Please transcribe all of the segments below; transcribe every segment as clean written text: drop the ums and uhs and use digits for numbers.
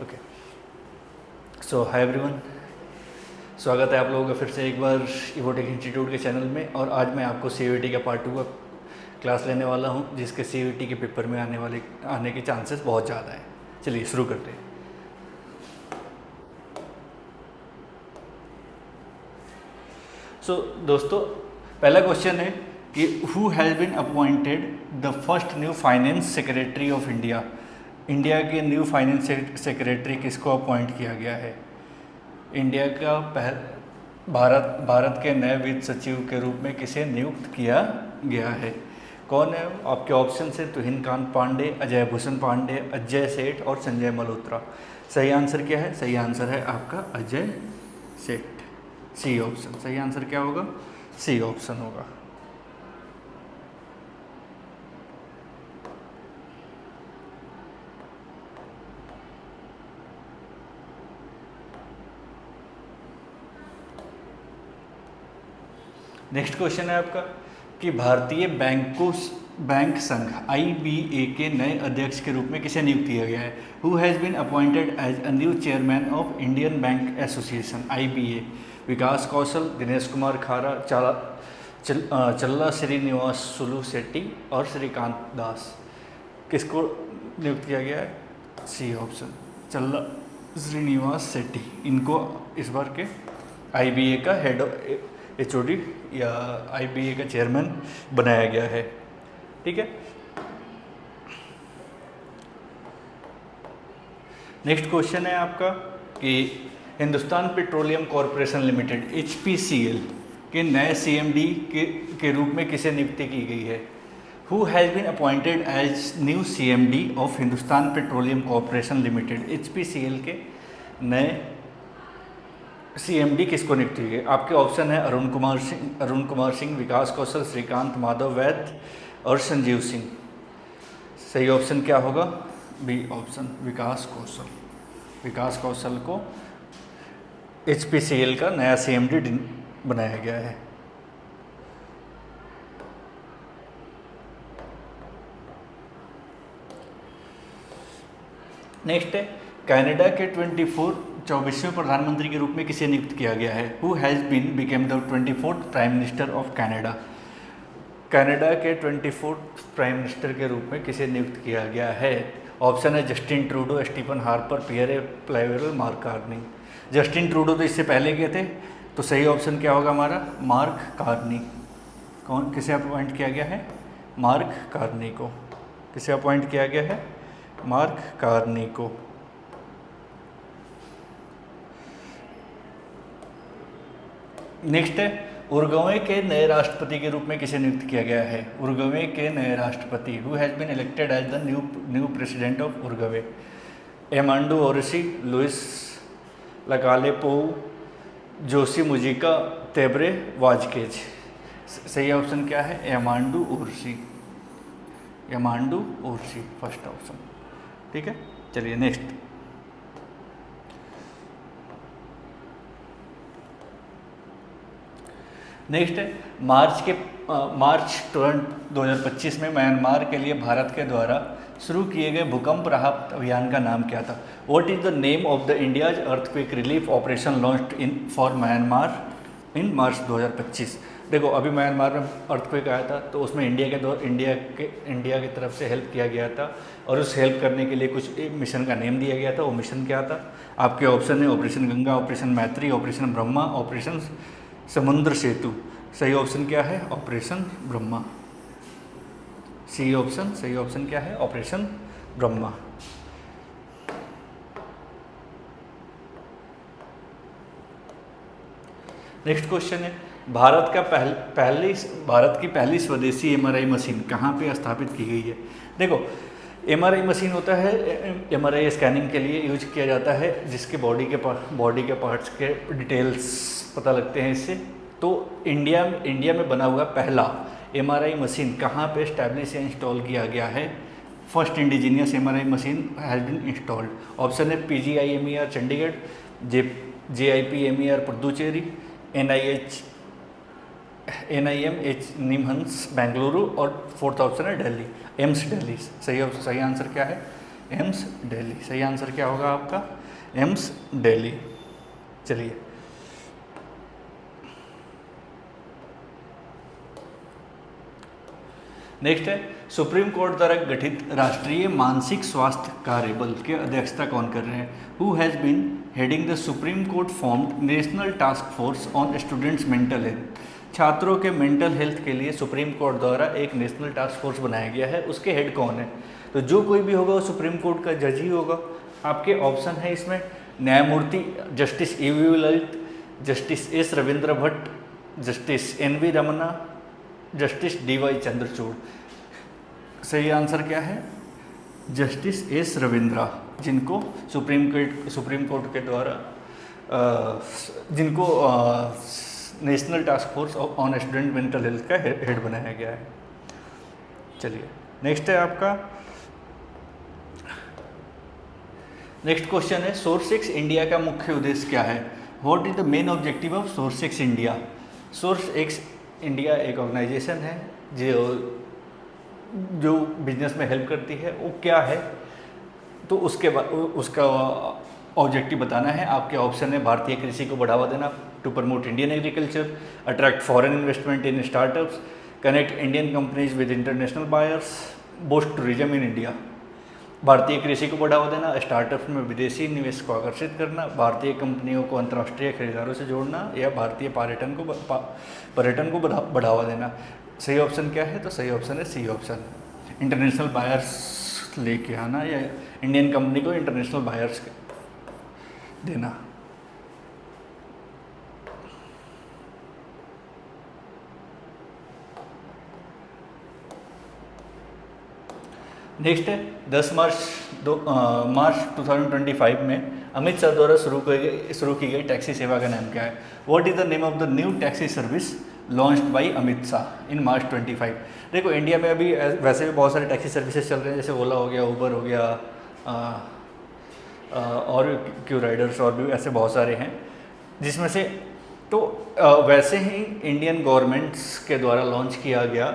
Okay, सो hi everyone, स्वागत है आप लोगों का फिर से एक बार इवोटेक इंस्टीट्यूट के चैनल में। और आज मैं आपको CVT का पार्ट 2 का क्लास लेने वाला हूं, जिसके CVT के पेपर में आने के चांसेस बहुत ज़्यादा हैं। चलिए शुरू करते हैं। दोस्तों, पहला क्वेश्चन है कि who has been appointed the first new finance secretary of India. India के न्यू फाइनेंस सेक्रेटरी किसको अपॉइंट किया गया है? इंडिया का भारत के नए वित्त सचिव के रूप में किसे नियुक्त किया गया है? कौन है? आपके ऑप्शन है तुहिनकांत पांडे, अजय भूषण पांडे, अजय सेठ और संजय मल्होत्रा। सही आंसर क्या है? सही आंसर है आपका अजय सेठ, सी ऑप्शन। सही आंसर क्या होगा? सी ऑप्शन होगा। नेक्स्ट क्वेश्चन है आपका कि भारतीय बैंक संघ IBA के नए अध्यक्ष के रूप में किसे नियुक्त किया गया है? Who has been appointed as a new chairman of Indian Bank Association IBA? Vikas Kaushal, Dinesh Kumar Khara, Challa Srinivas Sulu Shetty और श्रीकांत दास। किसको नियुक्त किया गया है? सी ऑप्शन, चल्ला श्रीनिवास शेट्टी। इनको इस बार के IBA का हेड HOD या IBA का चेयरमैन बनाया गया है। ठीक है। नेक्स्ट क्वेश्चन है आपका कि Hindustan Petroleum Corporation Limited HPCL के नए CMD के रूप में किसे नियुक्ति की गई है? Who has been appointed as new CMD of Hindustan Petroleum Corporation Limited? HPCL के नए CMD किसको नियुक्त की गई? आपके ऑप्शन है अरुण कुमार सिंह, विकास कौशल, श्रीकांत माधव वैद्य और संजीव सिंह। सही ऑप्शन क्या होगा? बी ऑप्शन, विकास कौशल। विकास कौशल को HPCL का नया CMD बनाया गया है। नेक्स्ट है कनाडा के 24वें प्रधानमंत्री के रूप में किसे नियुक्त किया गया है? Who has been became the 24th prime minister of Canada? Canada के 24th प्राइम मिनिस्टर के रूप में किसे नियुक्त किया गया है? ऑप्शन है Justin Trudeau, Stephen Harper, Pierre Poilievre, Mark Carney. Justin Trudeau तो इससे पहले गए थे, तो सही ऑप्शन क्या होगा हमारा? Mark Carney. किसे अपॉइंट किया गया है? मार्क कार्नी को। किसे अपॉइंट किया गया है? मार्क कार्नी को। नेक्स्ट है उरुग्वे के नए राष्ट्रपति के रूप में किसे नियुक्त किया गया है? उरुग्वे के नए राष्ट्रपति, who has been elected as the new president of Uruguay? Yamandu Orsi, Luis Lacalle Pou, Joshi मुजिका, तेब्रे Vazquez. सही ऑप्शन क्या है? Yamandu Orsi. Yamandu Orsi first option. ठीक है, चलिए नेक्स्ट। नेक्स्ट है मार्च 2025 में म्यांमार के लिए भारत के द्वारा शुरू किए गए भूकंप राहत अभियान का नाम क्या था? What is the name of the India's earthquake relief operation launched in for Myanmar in March 2025? देखो, अभी म्यांमार में अर्थक्वेक आया था, तो उसमें इंडिया की तरफ से हेल्प किया गया था, और उस हेल्प करने के लिए कुछ मिशन का नेम दिया गया था। वो मिशन क्या था? आपके ऑप्शन है operation Ganga, operation Maitri, operation Brahma, operation Samudra Setu. सही ऑप्शन क्या है? ऑपरेशन ब्रह्मा। C option. सही ऑप्शन क्या है? ऑपरेशन ब्रह्मा। नेक्स्ट क्वेश्चन है भारत की पहली स्वदेशी MRI मशीन कहाँ पे स्थापित की गई है? देखो, MRI मशीन होता है, MRI स्कैनिंग के लिए यूज किया जाता है, जिसके बॉडी के पार्ट्स के डिटेल्स पता लगते हैं इससे। तो इंडिया में बना हुआ पहला MRI मशीन कहाँ पे स्टैब्लिश या इंस्टॉल किया गया है? First indigenous MRI machine has been installed. Option है PGIMER Chandigarh, JIPMER Puducherry, NIMH NIMHANS Bengaluru, और फोर्थ ऑप्शन है दिल्ली, एम्स दिल्ली। सही आंसर क्या है? एम्स दिल्ली। सही आंसर क्या होगा आपका? एम्स दिल्ली। चलिए नेक्स्ट है, सुप्रीम कोर्ट द्वारा गठित राष्ट्रीय मानसिक स्वास्थ्य कार्य बल के अध्यक्षता कौन कर रहे हैं? Who has been heading the supreme court formed national task force on students mental health. छात्रों के मेंटल हेल्थ के लिए सुप्रीम कोर्ट द्वारा एक नेशनल टास्क फोर्स बनाया गया है, उसके हेड कौन है? तो जो कोई भी होगा वो सुप्रीम कोर्ट का जज ही होगा। आपके ऑप्शन है इसमें न्यायमूर्ति justice A V. Lalit, justice S Ravindra Bhatt, justice N V. Ramanna, justice D Y. Chandrachud. सही आंसर क्या है? जस्टिस एस रविंद्रा, जिनको सुप्रीम कोर्ट के द्वारा जिनको national task force on student mental health का हेड बनाया गया है। चलिए नेक्स्ट है आपका, नेक्स्ट क्वेश्चन है, सोर्स एक्स इंडिया का मुख्य उद्देश्य क्या है? What is the main objective of source x India? Source x India एक ऑर्गेनाइजेशन है जो बिजनेस में हेल्प करती है। वो क्या है? तो उसका ऑब्जेक्टिव बताना है। आपके ऑप्शन है भारतीय कृषि को बढ़ावा देना, to promote Indian agriculture, attract foreign investment in startups, connect Indian companies with international buyers, boost tourism in India. भारतीय कृषि को बढ़ावा देना, स्टार्टअप्स में विदेशी निवेश को आकर्षित करना, भारतीय कंपनियों को अंतर्राष्ट्रीय खरीदारों से जोड़ना, या भारतीय पर्यटन को बढ़ावा देना। सही ऑप्शन क्या है? तो सही ऑप्शन है सी ऑप्शन, इंटरनेशनल बायर्स लेके आना या इंडियन कंपनी को इंटरनेशनल बायर्स देना। नेक्स्ट है 10 मार्च 2025 में अमित शाह द्वारा शुरू की गई टैक्सी सेवा का नाम क्या है? What is the name of the new taxi service launched by Amit Shah in March 25? देखो इंडिया में अभी वैसे भी बहुत सारे टैक्सी सर्विसेज चल रहे हैं, जैसे ओला हो गया, उबर हो गया, और क्यू राइडर्स और भी ऐसे बहुत सारे हैं, जिसमें से तो वैसे ही इंडियन गवर्नमेंट्स के द्वारा लॉन्च किया गया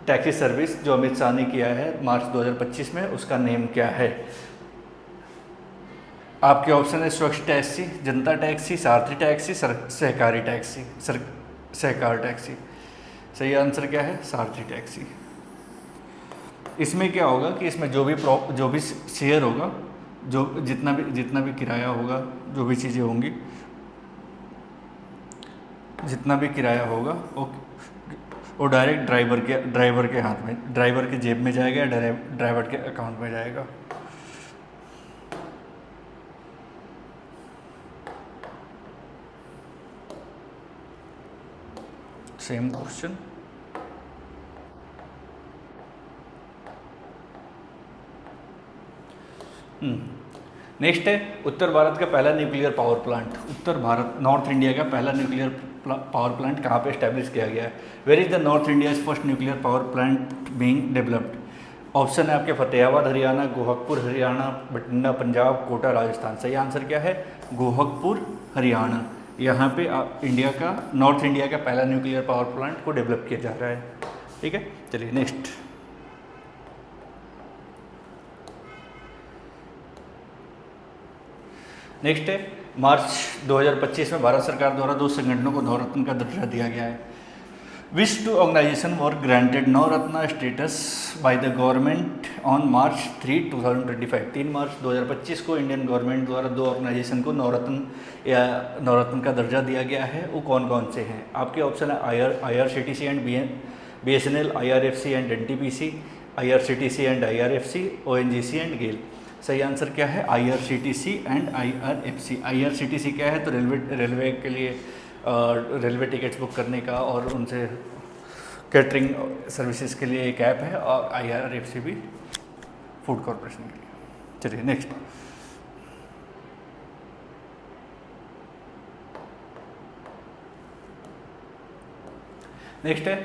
टैक्सी सर्विस जो अमित शाह ने किया है मार्च 2025 में, उसका नेम क्या है? आपके ऑप्शन है स्वच्छ टैक्सी, जनता टैक्सी, सारथी टैक्सी, सहकारी टैक्सी, सहकार टैक्सी। सही आंसर क्या है? सारथी टैक्सी। इसमें क्या होगा कि इसमें जो भी शेयर होगा, जो जितना भी किराया होगा, जो भी चीज़ें होंगी, जितना भी किराया होगा वो डायरेक्ट ड्राइवर के हाथ में, ड्राइवर के जेब में जाएगा या ड्राइवर के अकाउंट में जाएगा। Same question. नेक्स्ट है उत्तर भारत का पहला nuclear power plant, north India का पहला न्यूक्लियर पावर प्लांट कहाँ पे एस्टैब्लिश किया गया है? Where is the north India's first nuclear power plant being developed? Option है आपके फतेहाबाद हरियाणा, गोरखपुर हरियाणा, बठिंडा पंजाब, कोटा राजस्थान। सही आंसर क्या है? गोरखपुर हरियाणा। यहाँ पे नॉर्थ इंडिया का पहला न्यूक्लियर पावर प्लांट को डेवलप किया जा रहा है। ठीक है, चलिए नेक्स्ट। नेक्स्ट है मार्च 2025 में भारत सरकार द्वारा 2 संगठनों को नवरत्न का दर्जा दिया गया है। Which two organisation were granted Navratna status by the government on March 3, 2025? 3 March 2025 को इंडियन गवर्नमेंट द्वारा 2 ऑर्गेनाइजेशन को नवरत्न का दर्जा दिया गया है। वो कौन कौन से हैं? आपके ऑप्शन है IRCTC and BSNL, IRFC and NTPC, IRCTC and IRFC, ONGC and GAIL. सही आंसर क्या है? IRCTC and IRFC। IRCTC क्या है? तो रेलवे के लिए रेलवे टिकट्स बुक करने का और उनसे कैटरिंग सर्विसेज के लिए एक ऐप है, और IRFC भी फूड कॉरपोरेशन के लिए। चलिए नेक्स्ट। नेक्स्ट है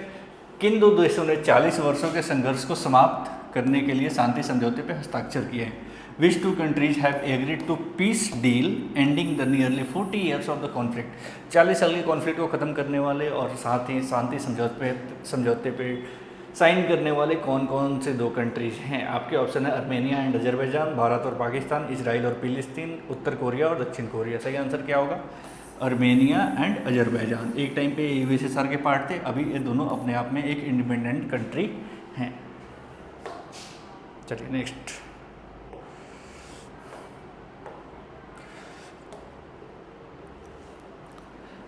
किन 2 देशों ने 40 वर्षों के संघर्ष को समाप्त करने के लिए शांति समझौते पर हस्ताक्षर किए हैं? Which 2 countries have agreed to peace deal ending the nearly 40 years of the conflict? 40 साल के कॉन्फ्लिक्ट को ख़त्म करने वाले और साथ ही शांति समझौते पे साइन करने वाले कौन कौन से दो कंट्रीज हैं? आपके ऑप्शन है अर्मेनिया एंड अजरबैजान, भारत और पाकिस्तान, इजराइल और फिलिस्तीन, उत्तर कोरिया और दक्षिण कोरिया। सही आंसर क्या होगा? Armenia and Azerbaijan. एक टाइम पे यूएसएसआर के पार्ट थे, अभी ये दोनों अपने आप में एक इंडिपेंडेंट कंट्री हैं। चलिए नेक्स्ट।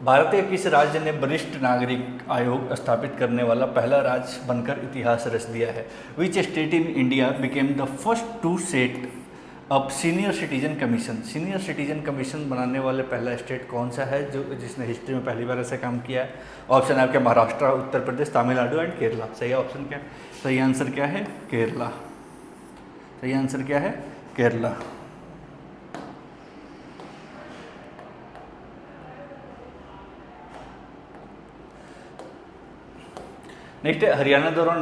भारतीय किस राज्य ने वरिष्ठ नागरिक आयोग स्थापित करने वाला पहला राज्य बनकर इतिहास रच दिया है? Which state in India became the first to set up senior citizen commission? Senior citizen commission बनाने वाले पहला स्टेट कौन सा है जो जिसने हिस्ट्री में पहली बार ऐसा काम किया है? ऑप्शन है आपके महाराष्ट्र, उत्तर प्रदेश, तमिलनाडु एंड केरला। सही ऑप्शन क्या है? सही आंसर क्या है? केरला। सही आंसर क्या है? केरला। नेक्स्ट है हरियाणा द्वारा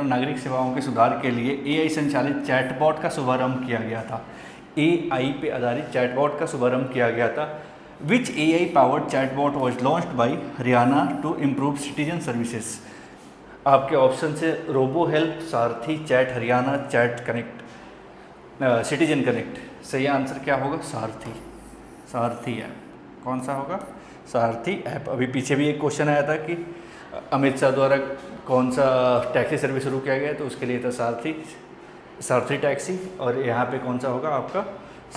नागरिक सेवाओं के सुधार के लिए एआई संचालित चैटबॉट का शुभारंभ किया गया था। एआई पे आधारित चैटबॉट का शुभारंभ किया गया था। Which AI powered chatbot was launched by Haryana to improve citizen services? आपके ऑप्शन से robo help, Saarthi, chat Haryana, chat connect, citizen connect. सही आंसर क्या होगा? सारथी। सारथी ऐप कौन सा होगा? सारथी ऐप। अभी पीछे भी एक क्वेश्चन आया था कि अमित शाह द्वारा कौन सा टैक्सी सर्विस शुरू किया गया, तो उसके लिए था सारथी टैक्सी। और यहाँ पे कौन सा होगा आपका?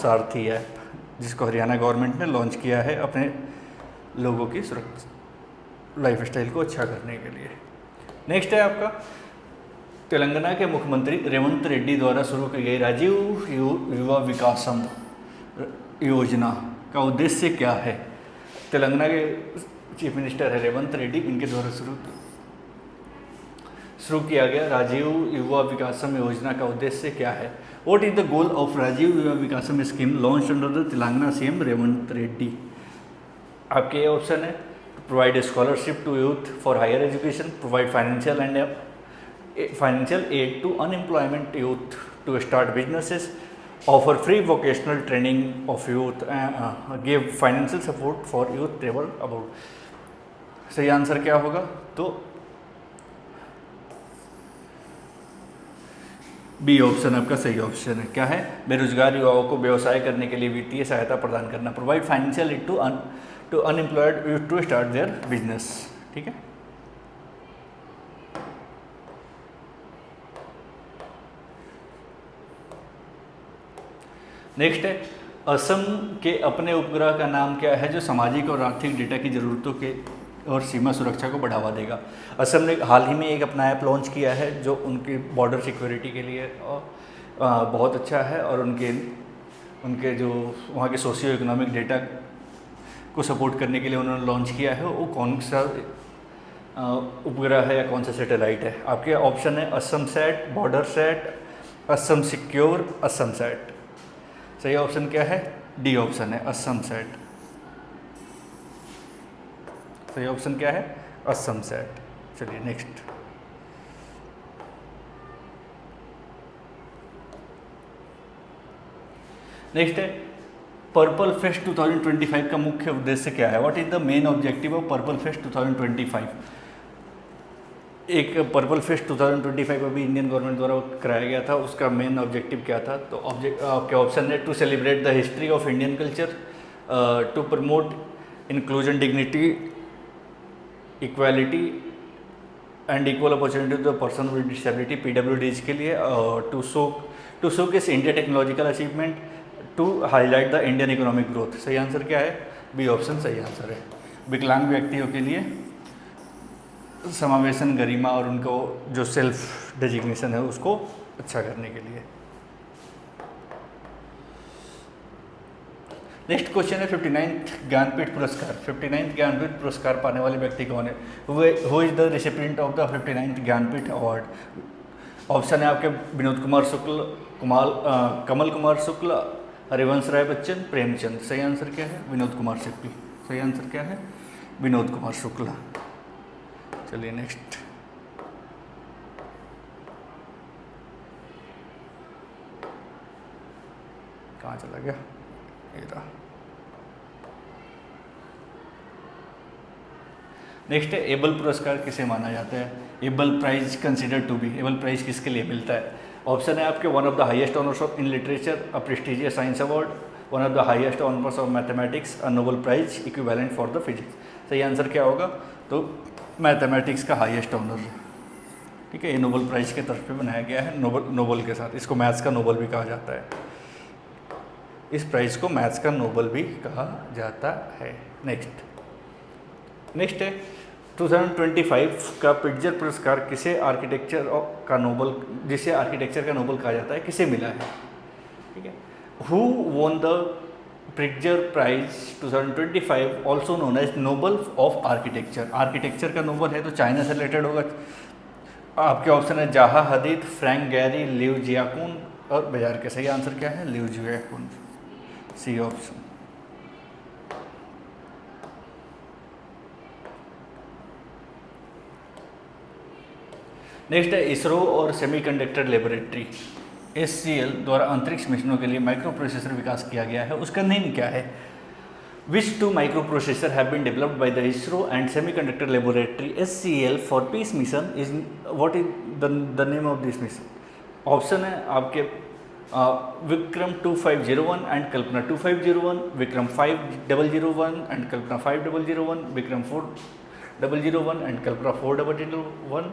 सारथी ऐप, जिसको हरियाणा गवर्नमेंट ने लॉन्च किया है अपने लोगों की सुरक्षा लाइफ स्टाइल को अच्छा करने के लिए। नेक्स्ट है आपका तेलंगाना के मुख्यमंत्री रेवंत रेड्डी द्वारा शुरू की गई राजीव युवा विकासम योजना का उद्देश्य क्या है? तेलंगाना के चीफ मिनिस्टर है रेवंत रेड्डी, इनके द्वारा शुरू किया गया राजीव युवा विकासम योजना का उद्देश्य क्या है? What is the goal of Rajiv Yuva Vikasam scheme launch under the Telangana CM Revanth Reddy? आपके ऑप्शन है provide scholarship to youth for higher education, provide financial aid to unemployment youth to start businesses, offer free vocational training of youth, give financial support for youth travel about. सही answer क्या होगा? तो B option आपका सही option है। क्या है? बेरोजगार युवाओं को व्यवसाय करने के लिए वित्तीय सहायता प्रदान करना, provide financial aid to unemployed youth to start their business. ठीक है। नेक्स्ट है असम के अपने उपग्रह का नाम क्या है जो सामाजिक और आर्थिक डेटा की ज़रूरतों के और सीमा सुरक्षा को बढ़ावा देगा? असम ने हाल ही में एक अपना ऐप लॉन्च किया है जो उनकी बॉर्डर सिक्योरिटी के लिए बहुत अच्छा है, और उनके जो वहाँ के सोशियो इकोनॉमिक डेटा को सपोर्ट करने के लिए उन्होंने लॉन्च किया है। वो कौन सा उपग्रह है या कौन सा सैटेलाइट है? आपके ऑप्शन है Assam set, border set, Assam secure, Assam set. सही ऑप्शन क्या है? डी ऑप्शन है असम सैट। सही ऑप्शन क्या है? असम सैट। चलिए नेक्स्ट। नेक्स्ट है पर्पल फेस्ट 2025 का मुख्य उद्देश्य क्या है? What is the main objective of purple fest 2025? एक पर्पल फेस्ट 2025 अभी इंडियन गवर्नमेंट द्वारा कराया गया था, उसका मेन ऑब्जेक्टिव क्या था? तो आपके ऑप्शन है to celebrate the history of Indian culture, to promote inclusion, dignity, equality and equal opportunity to the person with disability, PWDs के लिए, to showcase India technological achievement, to highlight the Indian economic growth. सही answer क्या है? B option सही answer है। विकलांग व्यक्तियों के लिए समावेशन, गरिमा और उनको जो सेल्फ डेजिग्नेशन है उसको अच्छा करने के लिए। नेक्स्ट क्वेश्चन है 59th ज्ञानपीठ पुरस्कार। 59th ज्ञानपीठ पुरस्कार पाने वाले व्यक्ति कौन है? Who is the recipient of the 59th Jnanpith award? Option है आपके विनोद कुमार शुक्ल, कमल कुमार शुक्ल, हरिवंश राय बच्चन, प्रेमचंद। सही आंसर क्या है? विनोद कुमार शुक्ल। सही आंसर क्या है? विनोद कुमार शुक्ला। चलिए नेक्स्ट। कहाँ चला गया? ये रहा। नेक्स्ट है एबल पुरस्कार किसे माना जाता है? Abel prize consider to be, Abel prize किसके लिए मिलता है? ऑप्शन है आपके one of the highest honours of in literature, a prestigious science award, one of the highest honours of mathematics, a Nobel prize equivalent for the physics. सही answer क्या होगा? तो मैथमेटिक्स का हाईएस्ट ऑनर, ठीक है, ये नोबेल प्राइज के तरफ पे बनाया गया है, नोबेल के साथ। इसको मैथ्स का नोबेल भी कहा जाता है, इस प्राइज को मैथ्स का नोबेल भी कहा जाता है। नेक्स्ट है 2025 का पिट्जर पुरस्कार किसे आर्किटेक्चर का नोबेल, जिसे आर्किटेक्चर का नोबेल कहा जाता है, किसे मिला है? ठीक है, who won the Pritzker prize 2025 also known as Nobel of architecture. Architecture का नोबेल है तो चाइना से रिलेटेड होगा। आपके ऑप्शन है Zaha Hadid, Frank Gehry, Liu Jiakun और बाजार के। सही आंसर क्या है? Liu Jiakun, C option. Next है इसरो और सेमीकंडक्टर लेबोरेटरी SCL द्वारा अंतरिक्ष मिशनों के लिए माइक्रो प्रोसेसर विकास किया गया है, उसका नेम क्या है? Which two micro processor have been developed by the ISRO and semiconductor laboratory SCL for peace mission is, what is the name of this mission? Option है आपके Vikram 2501 and Kalpana 2501, Vikram 5001 and Kalpana 5001, Vikram 4001 and Kalpana 4001,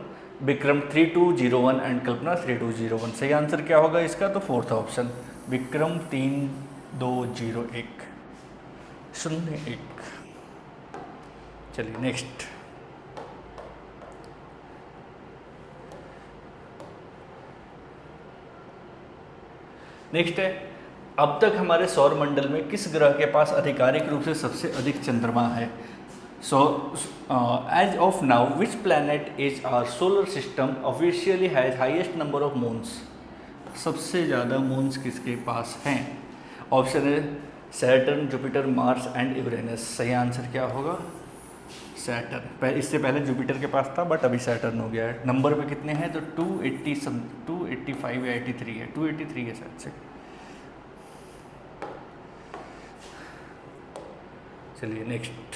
Vikram 3201 and Kalpana 3201। सही answer क्या होगा इसका? तो fourth option Vikram 3201 01। चलिए next. Next है अब तक हमारे सौर मंडल में किस ग्रह के पास आधिकारिक रूप से सबसे अधिक चंद्रमा है? So, as of now, which planet is our solar system officially has highest number of moons? सबसे ज़्यादा मून्स किसके पास हैं? ऑप्शन है Saturn, Jupiter, Mars and Uranus. सही आंसर क्या होगा? सैटर्न। इससे पहले जुपिटर के पास था बट अभी सैटर्न हो गया है। नंबर पे कितने हैं? तो 285 या 83 है, 283 है शायद से। चलिए नेक्स्ट।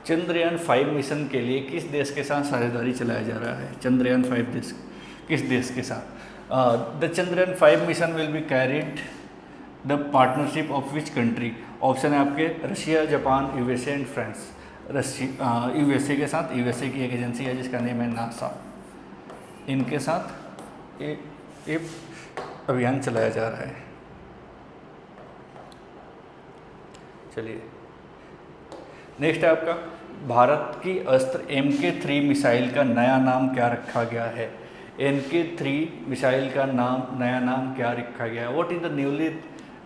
चंद्रयान 5 मिशन के लिए किस देश के साथ साझेदारी चलाया जा रहा है? चंद्रयान 5 देश किस देश के साथ? The Chandrayaan 5 mission will be carried the partnership of which country? Option है आपके Russia, Japan, USA and France. USA के साथ, USA की एक एजेंसी है जिसका नेम है नासा, इनके साथ एक अभियान चलाया जा रहा है। चलिए नेक्स्ट है आपका भारत की अस्त्र MK3 मिसाइल का नया नाम क्या रखा गया है? MK3 मिसाइल का नया नाम क्या रखा गया है? What is the newly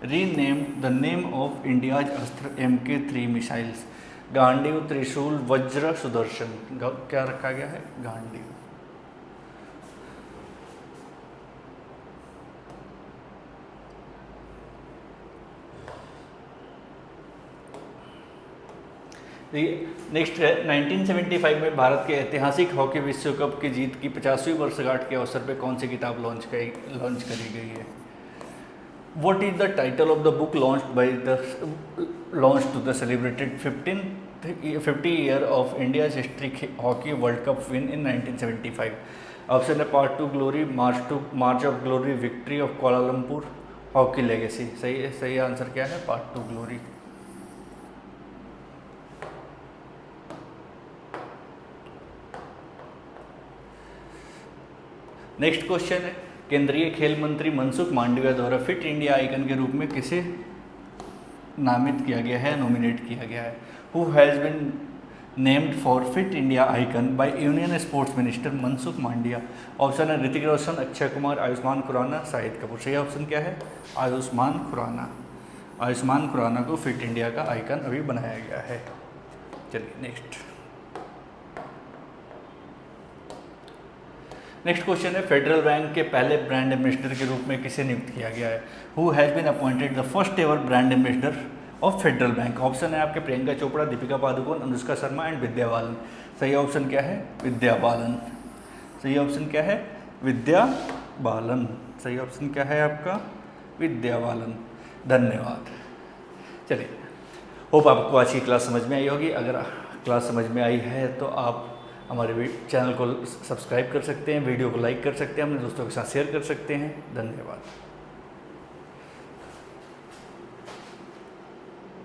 renamed the name of India's अस्त्र MK3 मिसाइल्स? गांडीव, त्रिशूल, वज्र, सुदर्शन। क्या रखा गया है? गांडीव। नेक्स्ट है 1975 में भारत के ऐतिहासिक हॉकी विश्व कप की जीत की 50वीं वर्षगांठ के अवसर पर कौन सी किताब लॉन्च करी गई है? What is the title of the book launch to the celebrated 50 year of India's history hockey world cup win in 1975? Option है part 2 glory, march of glory, victory of Kuala Lumpur, hockey legacy. सही answer क्या है? Part 2 glory. Next question है केंद्रीय खेल मंत्री मनसुख मांडविया द्वारा fit India icon के रूप में किसे नामित किया गया है, नॉमिनेट किया गया है? Who has been named for fit India icon by union sports minister Mansukh Mandaviya? Option है ऋतिक रोशन, अक्षय कुमार, आयुष्मान खुराना, शाहिद कपूर। सही ऑप्शन क्या है? आयुष्मान खुराना। आयुष्मान खुराना को फिट इंडिया का आइकन अभी बनाया गया है। चलिए नेक्स्ट। नेक्स्ट क्वेश्चन है फेडरल बैंक के पहले ब्रांड एम्बेसडर के रूप में किसे नियुक्त किया गया है? Who has been appointed the first ever brand ambassador of Federal Bank? Option है आपके प्रियंका चोपड़ा, दीपिका पादुकोण, अनुष्का शर्मा एंड विद्या बालन। सही ऑप्शन क्या है? विद्या बालन। सही ऑप्शन क्या है? विद्या बालन। सही ऑप्शन क्या है आपका? विद्या बालन। धन्यवाद। चलिए, होप आपको आज की क्लास समझ में आई होगी। अगर क्लास समझ में आई है तो आप हमारे चैनल को सब्सक्राइब कर सकते हैं, वीडियो को लाइक कर सकते हैं, अपने दोस्तों के साथ शेयर कर सकते हैं। धन्यवाद।